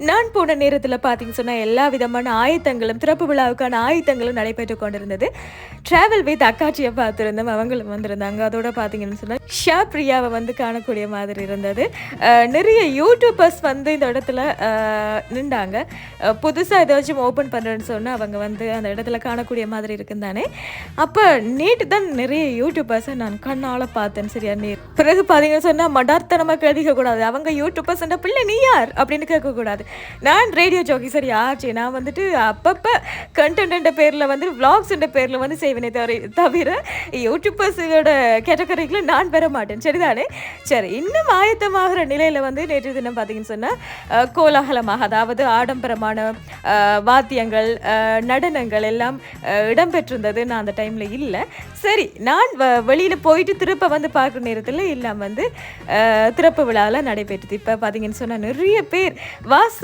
நான் போன நேரத்துல பார்த்தீங்கன்னு சொன்னா, எல்லா விதமான ஆயத்தங்களும் திறப்பு விழாவுக்கான ஆயத்தங்களும் நடைபெற்றுக் கொண்டிருந்தது. டிராவல் வித் அக்காச்சிய பார்த்திருந்தோம். அவங்களும் வந்திருந்தாங்க. அதோட பார்த்தீங்கன்னு சொன்னா, பிரியாவ வந்து காணக்கூடிய மாதிரி இருந்தது. நிறைய யூடியூபர்ஸ் வந்து இந்த இடத்துல நின்டாங்க. புதுசா ஏதாச்சும் ஓப்பன் பண்றேன்னு சொன்னா, அவங்க வந்து அந்த இடத்துல காணக்கூடிய மாதிரி இருக்கும் தானே. அப்ப நேத்து தான் நிறைய யூடியூபர்ஸ நான் கண்ணால பார்த்தேன். சரியா பிறகு பார்த்தீங்கன்னு சொன்னா, மடார்த்தனமா கேட்கக்கூடாது. அவங்க யூடியூபர்ஸ்ன்ற பிள்ளை நீ யார்? அப்படின்னு கேட்கக்கூடாது. நான் ரேடியோ ஜோக்கி சரி ஆச்சு. நான் வந்துட்டு அப்பப்ப கண்டென்ட்ன்ற பேர்ல வந்து விளாக்ஸ்ன்ற பேர்ல வந்து செய்வேனே தவிர யூடியூபர்ஸோட கேட்டகரிக்குள்ள நான் பெற மாட்டேன். சரிதானே? சரி. இன்னும் ஆயத்தமாகிற நிலையில வந்து நேற்று தினம் பார்த்தீங்கன்னு சொன்னா, கோலாகலமாக அதாவது ஆடம்பரமான வாத்தியங்கள், நடனங்கள் எல்லாம் இடம்பெற்றிருந்தது. நான் அந்த டைம்ல இல்ல. சரி நான் வெளியில போயிட்டு திருப்ப வந்து பார்க்குற நேரத்துல எல்லாம் வந்து திறப்பு விழாலாம் நடைபெற்றது. இப்ப பார்த்தீங்கன்னு சொன்னா நிறைய பேர் வாச